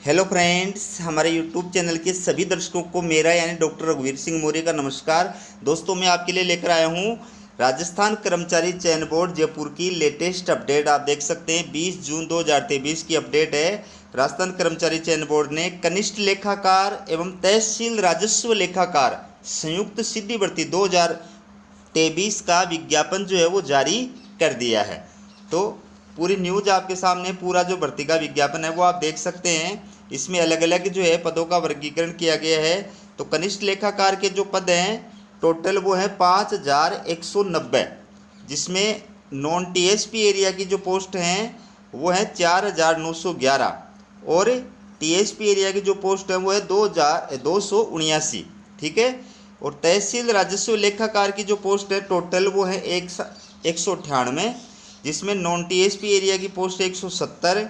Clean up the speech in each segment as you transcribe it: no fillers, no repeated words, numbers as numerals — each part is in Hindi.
हेलो फ्रेंड्स, हमारे यूट्यूब चैनल के सभी दर्शकों को मेरा यानी डॉक्टर रघुवीर सिंह मौर्य का नमस्कार। दोस्तों, मैं आपके लिए लेकर आया हूँ राजस्थान कर्मचारी चयन बोर्ड जयपुर की लेटेस्ट अपडेट। आप देख सकते हैं 20 जून 2023 की अपडेट है। राजस्थान कर्मचारी चयन बोर्ड ने कनिष्ठ लेखाकार एवं तहसील राजस्व लेखाकार संयुक्त सीधी भर्ती 2023 का विज्ञापन जो है वो जारी कर दिया है। तो पूरी न्यूज आपके सामने, पूरा जो भर्ती का विज्ञापन है वो आप देख सकते हैं। इसमें अलग अलग जो है पदों का वर्गीकरण किया गया है। तो कनिष्ठ लेखाकार के जो पद हैं टोटल वो है 5190, जिसमें नॉन टीएसपी एरिया की जो पोस्ट हैं वो है 4911 और टीएसपी एरिया की जो पोस्ट है वो है 2279। ठीक है। और तहसील राजस्व लेखाकार की जो पोस्ट है टोटल वो है 198, जिसमें नॉन टीएसपी एरिया की पोस्ट है 170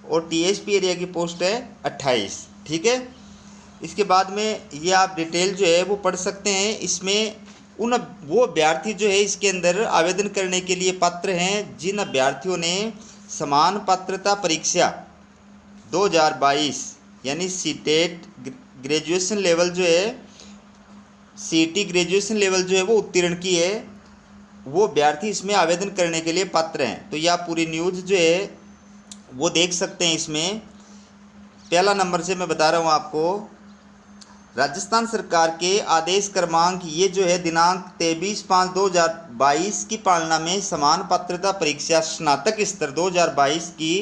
और टीएसपी एरिया की पोस्ट है 28। ठीक है। इसके बाद में ये आप डिटेल जो है वो पढ़ सकते हैं। इसमें वो अभ्यर्थी जो है इसके अंदर आवेदन करने के लिए पात्र हैं जिन अभ्यर्थियों ने समान पात्रता परीक्षा 2022 यानी सीटेट ग्रेजुएशन लेवल जो है, सीटी ग्रेजुएशन लेवल जो है वो उत्तीर्ण की है, वो अभ्यर्थी इसमें आवेदन करने के लिए पात्र हैं। तो यह पूरी न्यूज़ जो है वो देख सकते हैं। इसमें पहला नंबर से मैं बता रहा हूँ आपको, राजस्थान सरकार के आदेश क्रमांक ये जो है दिनांक 23/5/2022 की पालना में समान पात्रता परीक्षा स्नातक स्तर 2022 की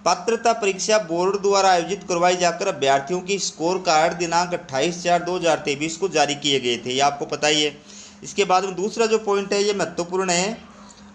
पात्रता परीक्षा बोर्ड द्वारा आयोजित करवाई जाकर अभ्यर्थियों की स्कोर कार्ड दिनांक 28/4/2023 को जारी किए गए थे। ये आपको पता ही है। इसके बाद में दूसरा जो पॉइंट है ये महत्वपूर्ण है।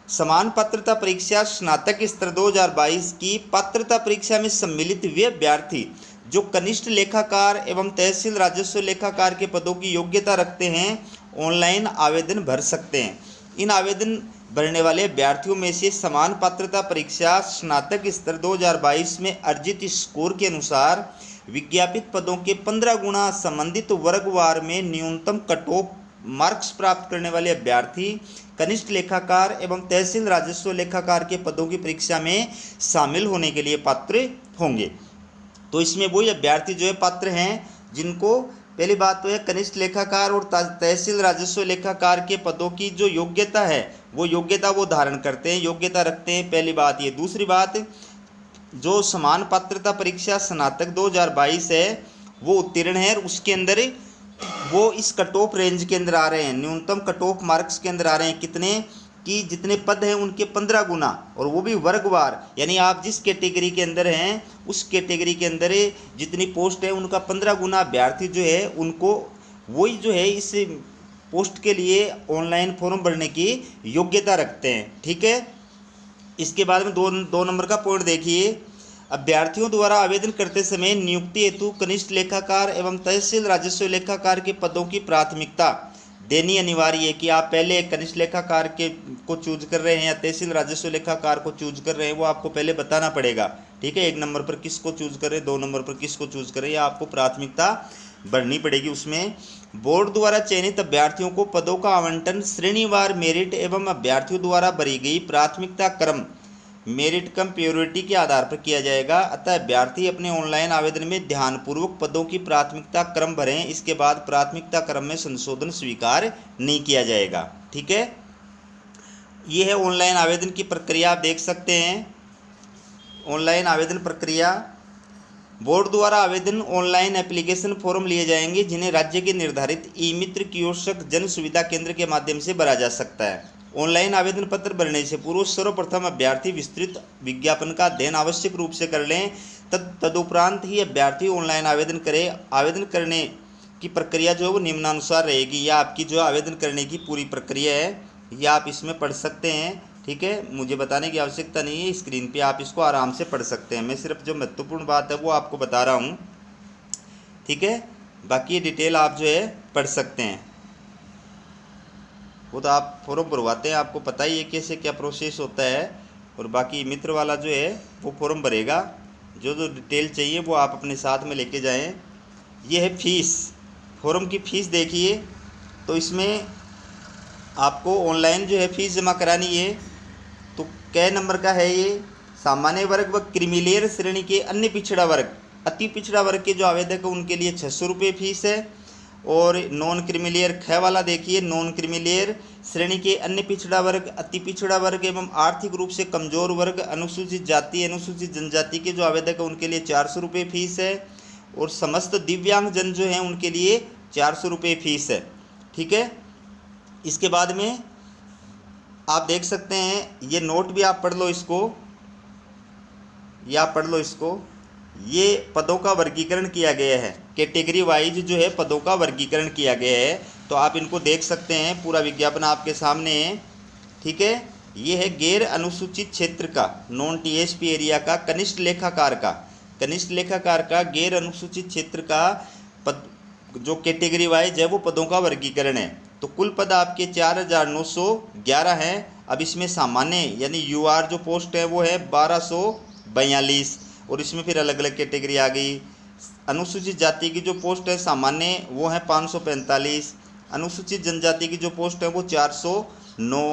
समान पात्रता परीक्षा स्नातक स्तर 2022 की पात्रता परीक्षा में सम्मिलित वे अभ्यर्थी जो कनिष्ठ लेखाकार एवं तहसील राजस्व लेखाकार के पदों की योग्यता रखते हैं ऑनलाइन आवेदन भर सकते हैं। इन आवेदन भरने वाले अभ्यर्थियों में से समान पात्रता परीक्षा स्नातक स्तर 2022 में अर्जित स्कोर के अनुसार विज्ञापित पदों के 15 गुना संबंधित वर्गवार में न्यूनतम कट ऑफ मार्क्स प्राप्त करने वाले अभ्यर्थी कनिष्ठ लेखाकार एवं तहसील राजस्व लेखाकार के पदों की परीक्षा में शामिल होने के लिए पात्र होंगे। तो इसमें वही अभ्यर्थी जो है पात्र हैं जिनको, पहली बात तो है कनिष्ठ लेखाकार और तहसील राजस्व लेखाकार के पदों की जो योग्यता है वो योग्यता वो धारण करते हैं, योग्यता रखते हैं। पहली बात ये। दूसरी बात, जो समान पात्रता परीक्षा स्नातक 2022 है वो उत्तीर्ण है और उसके अंदर वो इस कट ऑफ रेंज के अंदर आ रहे हैं, न्यूनतम कट ऑफ मार्क्स के अंदर आ रहे हैं। कितने कि जितने पद हैं उनके 15 गुना, और वो भी वर्गवार, यानी आप जिस कैटेगरी के अंदर हैं उस कैटेगरी के अंदर जितनी पोस्ट है उनका 15 गुना अभ्यर्थी जो है उनको वही जो है इस पोस्ट के लिए ऑनलाइन फॉर्म भरने की योग्यता रखते हैं। ठीक है। इसके बाद में दो नंबर का पॉइंट देखिए, अभ्यर्थियों द्वारा आवेदन करते समय नियुक्ति हेतु कनिष्ठ लेखाकार एवं तहसील राजस्व लेखाकार के पदों की प्राथमिकता देनी अनिवार्य है। कि आप पहले कनिष्ठ लेखाकार के को चूज कर रहे हैं या तहसील राजस्व लेखाकार को चूज कर रहे हैं, वो आपको पहले बताना पड़ेगा। ठीक है। 1 नंबर पर किसको चूज करें, 2 नंबर पर किसको चूज करें, या आपको प्राथमिकता भरनी पड़ेगी। उसमें बोर्ड द्वारा चयनित अभ्यर्थियों को पदों का आवंटन श्रेणीवार मेरिट एवं अभ्यर्थियों द्वारा भरी गई प्राथमिकता क्रम मेरिट कम प्योरिटी के आधार पर किया जाएगा। अतः अभ्यर्थी अपने ऑनलाइन आवेदन में ध्यानपूर्वक पदों की प्राथमिकता क्रम भरें। इसके बाद प्राथमिकता क्रम में संशोधन स्वीकार नहीं किया जाएगा। ठीक है। ये है ऑनलाइन आवेदन की प्रक्रिया, आप देख सकते हैं। ऑनलाइन आवेदन प्रक्रिया, बोर्ड द्वारा आवेदन ऑनलाइन एप्लीकेशन फॉर्म लिए जाएंगे जिन्हें राज्य के निर्धारित ई मित्र कियोस्क जन सुविधा केंद्र के माध्यम से भरा जा सकता है। ऑनलाइन आवेदन पत्र भरने से पूर्व सर्वप्रथम अभ्यर्थी विस्तृत विज्ञापन का अध्ययन आवश्यक रूप से कर लें। तदुपरांत ही अभ्यर्थी ऑनलाइन आवेदन करे। आवेदन करने की प्रक्रिया जो है वो निम्नानुसार रहेगी। यह आपकी जो आवेदन करने की पूरी प्रक्रिया है, यह आप इसमें पढ़ सकते हैं। ठीक है। मुझे बताने की आवश्यकता नहीं है, स्क्रीन पे आप इसको आराम से पढ़ सकते हैं। मैं सिर्फ जो महत्वपूर्ण बात है वो आपको बता रहा हूँ। ठीक है। बाकी ये डिटेल आप जो है पढ़ सकते हैं। वो तो आप फॉर्म भरवाते हैं, आपको पता ही है कैसे क्या प्रोसेस होता है। और बाकी मित्र वाला जो है वो फॉर्म भरेगा। जो जो डिटेल चाहिए वो आप अपने साथ में लेके जाएं। ये है फीस, फॉर्म की फ़ीस देखिए। तो इसमें आपको ऑनलाइन जो है फ़ीस जमा करानी है। तो कै नंबर का है ये, सामान्य वर्ग व क्रीमिलेयर श्रेणी के अन्य पिछड़ा वर्ग अति पिछड़ा वर्ग के जो आवेदक हैं उनके लिए 600 रुपये फीस है। और नॉन क्रीमिलेयर ख वाला देखिए, नॉन क्रीमिलेयर श्रेणी के अन्य पिछड़ा वर्ग, अति पिछड़ा वर्ग एवं आर्थिक रूप से कमजोर वर्ग, अनुसूचित जाति, अनुसूचित जनजाति के जो आवेदक हैं उनके लिए 400 रुपये फीस है। और समस्त दिव्यांगजन जो हैं उनके लिए 400 रुपये फीस है। ठीक है, इसके बाद में आप देख सकते हैं, ये नोट भी आप पढ़ लो इसको, या आप पढ़ लो इसको। ये पदों का वर्गीकरण किया गया है, कैटेगरी वाइज जो है पदों का वर्गीकरण किया गया है, तो आप इनको देख सकते हैं। पूरा विज्ञापन आपके सामने है। ठीक है, ये है गैर अनुसूचित क्षेत्र का, नॉन टीएसपी एरिया का, कनिष्ठ लेखाकार का, कनिष्ठ लेखाकार का गैर अनुसूचित क्षेत्र का पद जो कैटेगरी वाइज है वो पदों का वर्गीकरण है। तो कुल पद आपके 4911 हैं। अब इसमें सामान्य यानी यूआर जो पोस्ट है वो है 1242, और इसमें फिर अलग अलग कैटेगरी आ गई। अनुसूचित जाति की जो पोस्ट है सामान्य वो है 545, अनुसूचित जनजाति की जो पोस्ट है वो 409,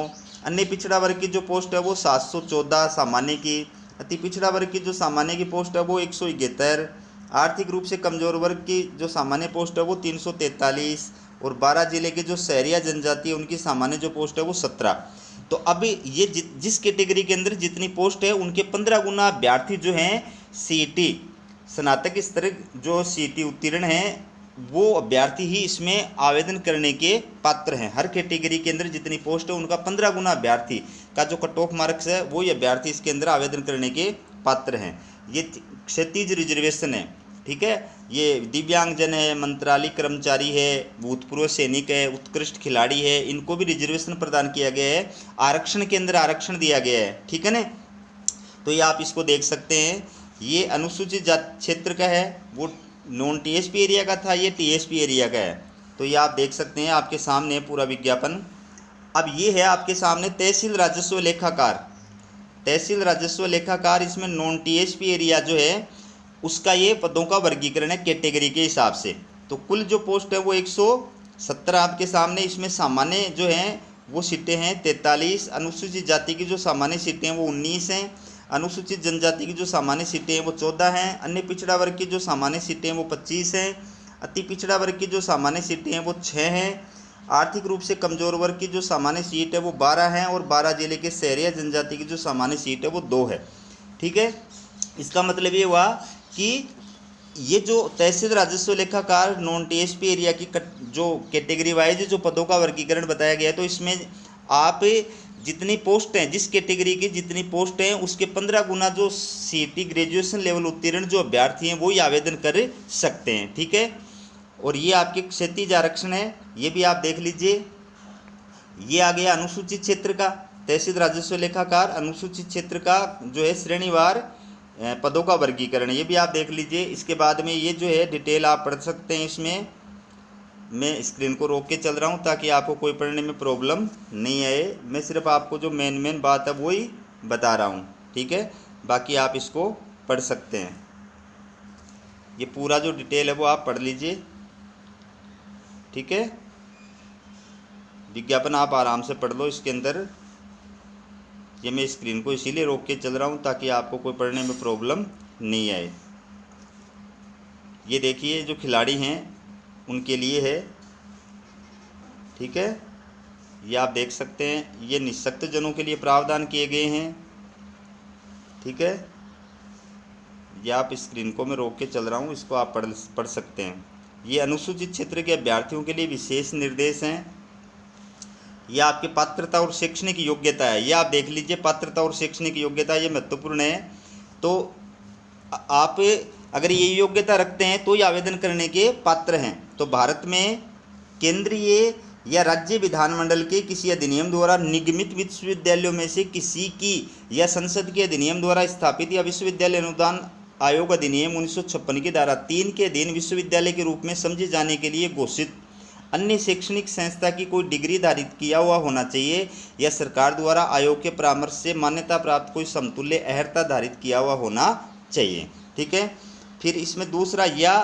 अन्य पिछड़ा वर्ग की जो पोस्ट है वो 714 सामान्य की, अति पिछड़ा वर्ग की जो सामान्य की पोस्ट है वो 171, आर्थिक रूप से कमजोर वर्ग की जो सामान्य पोस्ट है वो 343, और 12 जिले के जो शहरिया जनजाति है उनकी सामान्य जो पोस्ट है वो 17। तो अब ये जिस कैटेगरी के अंदर जितनी पोस्ट है उनके 15 गुना अभ्यर्थी जो हैं सीईटी स्नातक स्तर जो सीईटी उत्तीर्ण हैं वो अभ्यर्थी ही इसमें आवेदन करने के पात्र हैं। हर कैटेगरी के अंदर जितनी पोस्ट है उनका 15 गुना अभ्यर्थी का जो कट ऑफ मार्क्स है वो ये अभ्यर्थी इसके अंदर आवेदन करने के पात्र हैं। ये क्षैतिज रिजर्वेशन है। ठीक है, ये दिव्यांगजन है, मंत्रालय कर्मचारी है, भूतपूर्व सैनिक है, उत्कृष्ट खिलाड़ी है, इनको भी रिजर्वेशन प्रदान किया गया है, आरक्षण के अंदर आरक्षण दिया गया है। ठीक है ना, तो ये आप इसको देख सकते हैं। ये अनुसूचित जाति क्षेत्र का है, वो नॉन टीएसपी एरिया का था, ये टीएसपी एरिया का है। तो ये आप देख सकते हैं, आपके सामने पूरा विज्ञापन। अब ये है आपके सामने तहसील राजस्व लेखाकार, तहसील राजस्व लेखाकार, इसमें नॉन टीएसपी एरिया जो है उसका ये पदों का वर्गीकरण है कैटेगरी के हिसाब से। तो कुल जो पोस्ट है वो 117 आपके सामने, इसमें सामान्य जो हैं वो सीटें हैं 43, अनुसूचित जाति की जो सामान्य सीटें हैं वो 19 हैं, अनुसूचित जनजाति की जो सामान्य सीटें हैं वो 14 हैं, अन्य पिछड़ा वर्ग की जो सामान्य सीटें हैं वो 25 हैं, अति पिछड़ा वर्ग की जो सामान्य सीटें हैं वो 6 हैं, आर्थिक रूप से कमजोर वर्ग की जो सामान्य सीट है वो 12 हैं, और 12 जिले के शहरिया जनजाति की जो सामान्य सीट है वो 2 है। ठीक है, इसका मतलब ये हुआ कि ये जो तहसील राजस्व लेखाकार नॉन टीएसपी एरिया की जो कैटेगरी वाइज जो पदों का वर्गीकरण बताया गया है, तो इसमें आप जितनी पोस्ट हैं, जिस कैटेगरी की जितनी पोस्ट हैं उसके 15 गुना जो सीईटी ग्रेजुएशन लेवल उत्तीर्ण जो अभ्यर्थी हैं वो ही आवेदन कर सकते हैं। ठीक है, और ये आपके क्षैतिज आरक्षण है, ये भी आप देख लीजिए। ये आ गया अनुसूचित क्षेत्र का, तहसील राजस्व लेखाकार अनुसूचित क्षेत्र का जो है श्रेणीवार पदों का वर्गीकरण, ये भी आप देख लीजिए। इसके बाद में ये जो है डिटेल आप पढ़ सकते हैं। इसमें मैं स्क्रीन को रोक के चल रहा हूँ ताकि आपको कोई पढ़ने में प्रॉब्लम नहीं आए। मैं सिर्फ आपको जो मेन बात है वही बता रहा हूँ। ठीक है, बाकी आप इसको पढ़ सकते हैं। ये पूरा जो डिटेल है वो आप पढ़ लीजिए। ठीक है, विज्ञापन आप आराम से पढ़ लो इसके अंदर। ये मैं स्क्रीन को इसीलिए रोक के चल रहा हूँ ताकि आपको कोई पढ़ने में प्रॉब्लम नहीं आए। ये देखिए जो खिलाड़ी हैं उनके लिए है। ठीक है, ये आप देख सकते हैं, ये निःशक्त जनों के लिए प्रावधान किए गए हैं। ठीक है, ये आप स्क्रीन को मैं रोक के चल रहा हूँ, इसको आप पढ़ सकते हैं। ये अनुसूचित क्षेत्र के अभ्यर्थियों के लिए विशेष निर्देश हैं। यह आपकी पात्रता और शैक्षणिक योग्यता है, ये आप देख लीजिए। पात्रता और शैक्षणिक योग्यता ये महत्वपूर्ण है। तो आप अगर ये योग्यता रखते हैं तो ये आवेदन करने के पात्र हैं। तो भारत में केंद्रीय या राज्य विधानमंडल के किसी अधिनियम द्वारा निगमित विश्वविद्यालयों में से किसी की या संसद के अधिनियम द्वारा स्थापित या विश्वविद्यालय अनुदान आयोग अधिनियम 1956 की धारा 3 के अधीन विश्वविद्यालय के रूप में समझे जाने के लिए घोषित अन्य शैक्षणिक संस्था की कोई डिग्री धारित किया हुआ होना चाहिए, या सरकार द्वारा आयोग के परामर्श से मान्यता प्राप्त कोई समतुल्य अर्हता धारित किया हुआ होना चाहिए। ठीक है, फिर इसमें दूसरा, या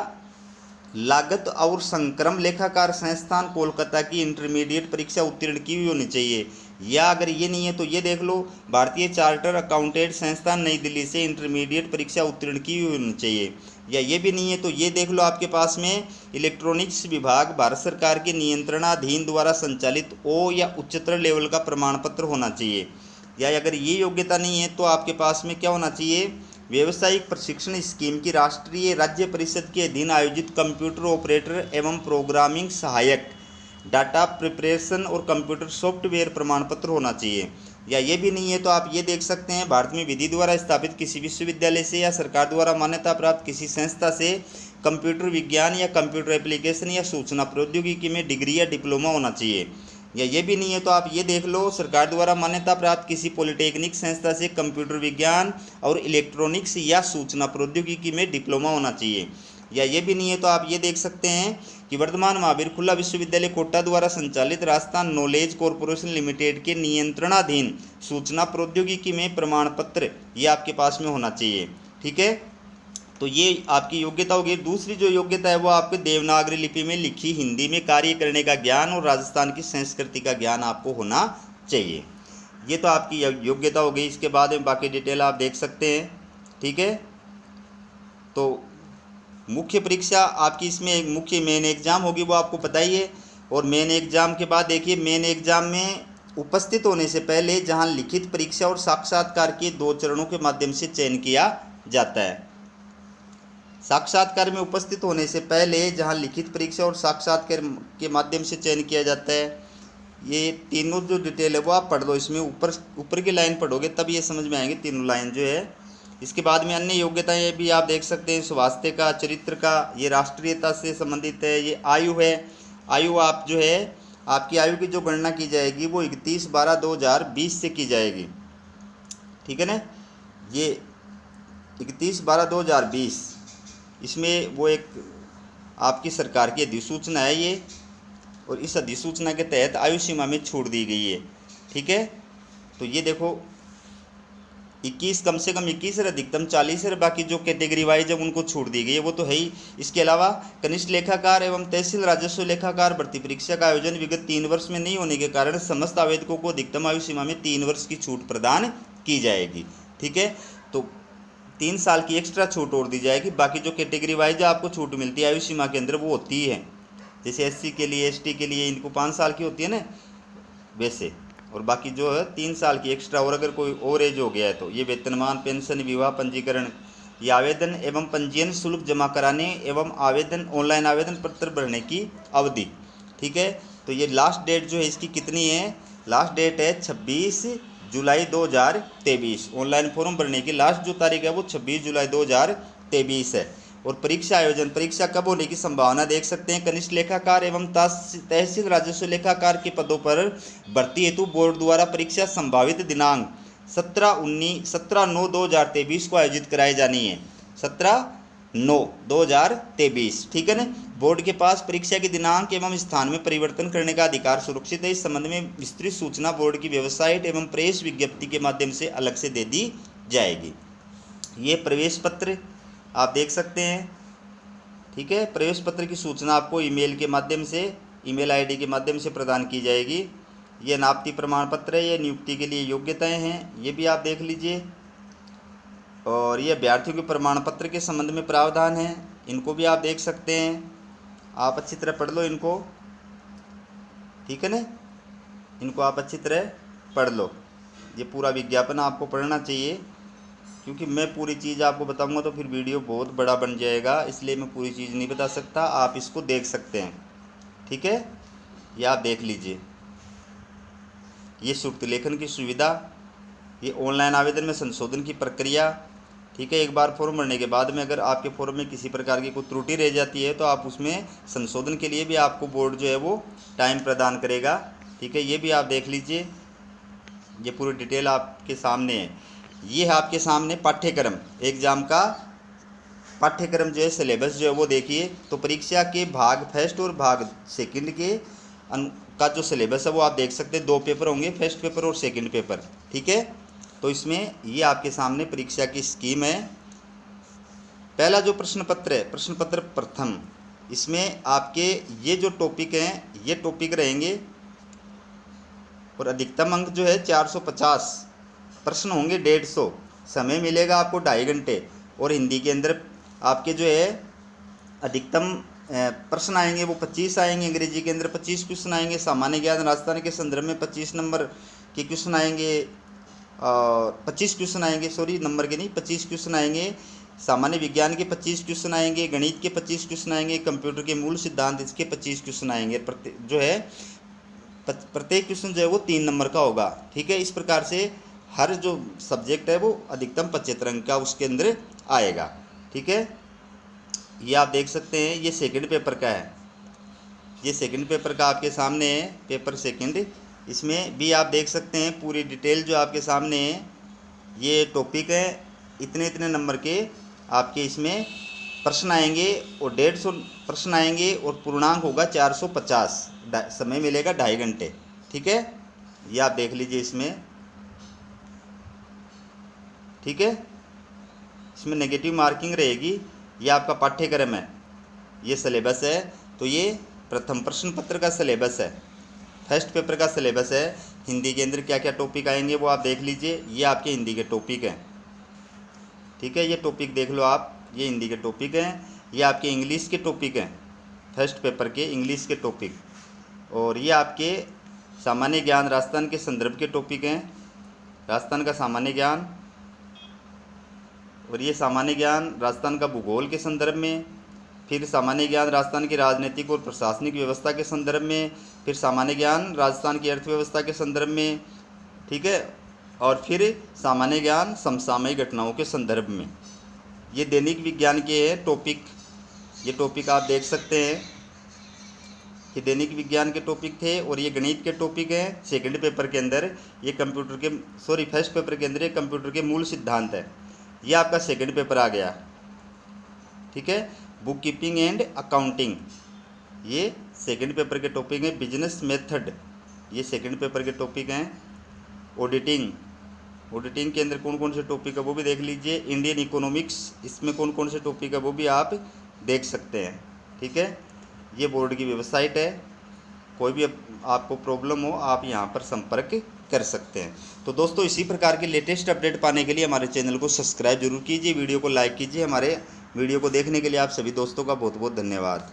लागत और संक्रम लेखाकार संस्थान कोलकाता की इंटरमीडिएट परीक्षा उत्तीर्ण की हुई होनी चाहिए। या अगर ये नहीं है तो ये देख लो, भारतीय चार्टर अकाउंटेंट संस्थान नई दिल्ली से इंटरमीडिएट परीक्षा उत्तीर्ण की हुई होनी चाहिए। या ये भी नहीं है तो ये देख लो, आपके पास में इलेक्ट्रॉनिक्स विभाग भारत सरकार के नियंत्रणाधीन द्वारा संचालित ओ या उच्चतर लेवल का प्रमाण पत्र होना चाहिए। या अगर ये योग्यता नहीं है तो आपके पास में क्या होना चाहिए, व्यावसायिक प्रशिक्षण स्कीम की राष्ट्रीय राज्य परिषद के अधीन आयोजित कंप्यूटर ऑपरेटर एवं प्रोग्रामिंग सहायक, डाटा प्रिपरेशन और कंप्यूटर सॉफ्टवेयर प्रमाण पत्र होना चाहिए। या ये भी नहीं है तो आप ये देख सकते हैं, भारत में विधि द्वारा स्थापित किसी विश्वविद्यालय से या सरकार द्वारा मान्यता प्राप्त किसी संस्था से कंप्यूटर विज्ञान या कंप्यूटर एप्लीकेशन या सूचना प्रौद्योगिकी में डिग्री या डिप्लोमा होना चाहिए। या ये भी नहीं है तो आप ये देख लो, सरकार द्वारा मान्यता प्राप्त किसी पॉलिटेक्निक संस्था से कंप्यूटर विज्ञान और इलेक्ट्रॉनिक्स या सूचना प्रौद्योगिकी में डिप्लोमा होना चाहिए। या ये भी नहीं है तो आप ये देख सकते हैं कि वर्तमान महावीर खुला विश्वविद्यालय कोटा द्वारा संचालित राजस्थान नॉलेज कॉरपोरेशन लिमिटेड के नियंत्रणाधीन सूचना प्रौद्योगिकी में प्रमाण पत्र ये आपके पास में होना चाहिए। ठीक है, तो ये आपकी योग्यता होगी। दूसरी जो योग्यता है वो आपके देवनागरी लिपि में लिखी हिंदी में कार्य करने का ज्ञान और राजस्थान की संस्कृति का ज्ञान आपको होना चाहिए। ये तो आपकी योग्यता हो गई। इसके बाद में बाकी डिटेल आप देख सकते हैं। ठीक है, तो मुख्य परीक्षा आपकी इसमें एक मुख्य मेन एग्ज़ाम होगी, वो आपको पता ही है। और मेन एग्ज़ाम के बाद देखिए, मेन एग्ज़ाम में उपस्थित होने से पहले जहां लिखित परीक्षा और साक्षात्कार के 2 चरणों के माध्यम से चयन किया जाता है। साक्षात्कार में उपस्थित होने से पहले जहां लिखित परीक्षा और साक्षात्कार के माध्यम से चयन किया जाता है, ये तीनों जो डिटेल है वो आप पढ़ लो। इसमें ऊपर की लाइन पढ़ोगे तब ये समझ में आएंगे तीनों लाइन जो है। इसके बाद में अन्य योग्यताएं भी आप देख सकते हैं, स्वास्थ्य का, चरित्र का, ये राष्ट्रीयता से संबंधित है, ये आयु है। आयु आप जो है, आपकी आयु की जो गणना की जाएगी वो 31/12/2020 से की जाएगी। ठीक है ना, ये 31/12/2020 इसमें वो एक आपकी सरकार की अधिसूचना है ये, और इस अधिसूचना के तहत आयु सीमा में छूट दी गई है। ठीक है, तो ये देखो 21, कम से कम 21 और अधिकतम 40 है। बाकी जो कैटेगरी वाइज है उनको छूट दी गई है, वो तो है ही। इसके अलावा कनिष्ठ लेखाकार एवं तहसील राजस्व लेखाकार भर्ती परीक्षा का आयोजन विगत 3 वर्ष में नहीं होने के कारण समस्त आवेदकों को अधिकतम आयु सीमा में 3 वर्ष की छूट प्रदान की जाएगी। ठीक है, तो 3 साल की एक्स्ट्रा छूट और दी जाएगी। बाकी जो कैटेगरी वाइज आपको छूट मिलती है आयु सीमा के अंदर वो होती है, जैसे SC के लिए, ST के लिए इनको 5 साल की होती है ना वैसे, और बाकी जो है 3 साल की एक्स्ट्रा। और अगर कोई और एज हो गया है तो ये वेतनमान, पेंशन, विवाह पंजीकरण, ये आवेदन एवं पंजीयन शुल्क जमा कराने एवं आवेदन ऑनलाइन आवेदन पत्र भरने की अवधि। ठीक है, तो ये लास्ट डेट जो है इसकी कितनी है, लास्ट डेट है 26 जुलाई 2023। ऑनलाइन फॉर्म भरने की लास्ट जो तारीख है वो 26 जुलाई 2023 है। और परीक्षा आयोजन, परीक्षा कब होने की संभावना देख सकते हैं, कनिष्ठ लेखाकार एवं तहसील राजस्व लेखाकार के पदों पर भर्ती हेतु बोर्ड द्वारा परीक्षा संभावित दिनांक 17/9/2023 को आयोजित कराई जानी है। 17/9/2023। ठीक है ना, बोर्ड के पास परीक्षा के दिनांक एवं स्थान में परिवर्तन करने का अधिकार सुरक्षित है। इस संबंध में विस्तृत सूचना बोर्ड की वेबसाइट एवं प्रेस विज्ञप्ति के माध्यम से अलग से दे दी जाएगी। ये प्रवेश पत्र आप देख सकते हैं। ठीक है, प्रवेश पत्र की सूचना आपको ईमेल के माध्यम से, ईमेल आईडी के माध्यम से प्रदान की जाएगी। ये अनापत्ति प्रमाण पत्र है, ये नियुक्ति के लिए योग्यताएं हैं, ये भी आप देख लीजिए। और ये अभ्यर्थियों के प्रमाण पत्र के संबंध में प्रावधान है, इनको भी आप देख सकते हैं। आप अच्छी तरह पढ़ लो इनको। ठीक है ना, इनको आप अच्छी तरह पढ़ लो। ये पूरा विज्ञापन आपको पढ़ना चाहिए, क्योंकि मैं पूरी चीज़ आपको बताऊंगा तो फिर वीडियो बहुत बड़ा बन जाएगा, इसलिए मैं पूरी चीज़ नहीं बता सकता। आप इसको देख सकते हैं। ठीक है, ये आप देख लीजिए। ये सुक्त लेखन की सुविधा, ये ऑनलाइन आवेदन में संशोधन की प्रक्रिया। ठीक है, एक बार फॉर्म भरने के बाद में अगर आपके फॉर्म में किसी प्रकार की कोई त्रुटि रह जाती है तो आप उसमें संशोधन के लिए भी आपको बोर्ड जो है वो टाइम प्रदान करेगा। ठीक है, ये भी आप देख लीजिए। ये पूरी डिटेल आपके सामने है। ये है आपके सामने पाठ्यक्रम, एग्ज़ाम का पाठ्यक्रम जो है, सिलेबस जो है वो देखिए। तो परीक्षा के भाग फर्स्ट और भाग सेकंड के का जो सिलेबस है वो आप देख सकते हैं। 2 पेपर होंगे, फर्स्ट पेपर और सेकंड पेपर। ठीक है, तो इसमें ये आपके सामने परीक्षा की स्कीम है। पहला जो प्रश्न पत्र है, प्रश्न पत्र प्रथम, इसमें आपके ये जो टॉपिक हैं ये टॉपिक रहेंगे और अधिकतम अंक जो है 450, प्रश्न होंगे 150, समय मिलेगा आपको 2.5 घंटे। और हिंदी के अंदर आपके जो है अधिकतम प्रश्न आएंगे वो 25 आएंगे, अंग्रेजी के अंदर 25 क्वेश्चन आएंगे, सामान्य ज्ञान राजस्थान के संदर्भ में 25 नंबर के क्वेश्चन आएंगे, 25 क्वेश्चन आएंगे, सॉरी नंबर के नहीं 25 क्वेश्चन आएंगे, सामान्य विज्ञान के 25 क्वेश्चन आएंगे, गणित के 25 क्वेश्चन आएंगे, कंप्यूटर के मूल सिद्धांत इसके 25 क्वेश्चन आएंगे। प्रत्येक क्वेश्चन जो है वो 3 नंबर का होगा। ठीक है, इस प्रकार से हर जो सब्जेक्ट है वो अधिकतम 75 अंक का उसके अंदर आएगा। ठीक है, ये आप देख सकते हैं, ये सेकंड पेपर का है, ये सेकंड पेपर का आपके सामने है, पेपर सेकंड। इसमें भी आप देख सकते हैं पूरी डिटेल जो आपके सामने है, ये टॉपिक है, इतने इतने नंबर के आपके इसमें प्रश्न आएंगे और 150 प्रश्न आएंगे और पूर्णांक होगा 450, समय मिलेगा 2.5 घंटे। ठीक है, ये आप देख लीजिए इसमें। ठीक है, इसमें नेगेटिव मार्किंग रहेगी। ये आपका पाठ्यक्रम है, ये सिलेबस है। तो ये प्रथम प्रश्न पत्र का सिलेबस है, फर्स्ट पेपर का सिलेबस है। हिंदी के अंदर क्या क्या टॉपिक आएंगे वो आप देख लीजिए, ये आपके हिंदी के टॉपिक हैं। ठीक है, ये टॉपिक देख लो आप, ये हिंदी के टॉपिक हैं। ये आपके इंग्लिश के टॉपिक हैं, फर्स्ट पेपर के इंग्लिश के टॉपिक। और ये आपके सामान्य ज्ञान राजस्थान के संदर्भ के टॉपिक हैं, राजस्थान का सामान्य ज्ञान। और ये सामान्य ज्ञान राजस्थान का भूगोल के संदर्भ में, फिर सामान्य ज्ञान राजस्थान की राजनीतिक और प्रशासनिक व्यवस्था के संदर्भ में, फिर सामान्य ज्ञान राजस्थान की अर्थव्यवस्था के संदर्भ में। ठीक है, और फिर सामान्य ज्ञान समसामयिक घटनाओं के संदर्भ में। ये दैनिक विज्ञान के हैं टॉपिक, ये टॉपिक आप देख सकते हैं कि दैनिक विज्ञान के टॉपिक थे। और ये गणित के टॉपिक हैं सेकंड पेपर के अंदर। ये कंप्यूटर के फर्स्ट पेपर के अंदर ये कंप्यूटर के मूल सिद्धांत है, ये आपका सेकंड पेपर आ गया। ठीक है, बुक कीपिंग एंड अकाउंटिंग, ये सेकंड पेपर के टॉपिक हैं। बिजनेस मेथड, ये सेकंड पेपर के टॉपिक हैं। ऑडिटिंग, ऑडिटिंग के अंदर कौन कौन से टॉपिक है वो भी देख लीजिए। इंडियन इकोनॉमिक्स, इसमें कौन कौन से टॉपिक है वो भी आप देख सकते हैं। ठीक है, ये बोर्ड की वेबसाइट है, कोई भी आपको प्रॉब्लम हो आप यहाँ पर संपर्क कर सकते हैं। तो दोस्तों, इसी प्रकार के लेटेस्ट अपडेट पाने के लिए हमारे चैनल को सब्सक्राइब जरूर कीजिए, वीडियो को लाइक कीजिए। हमारे वीडियो को देखने के लिए आप सभी दोस्तों का बहुत बहुत धन्यवाद।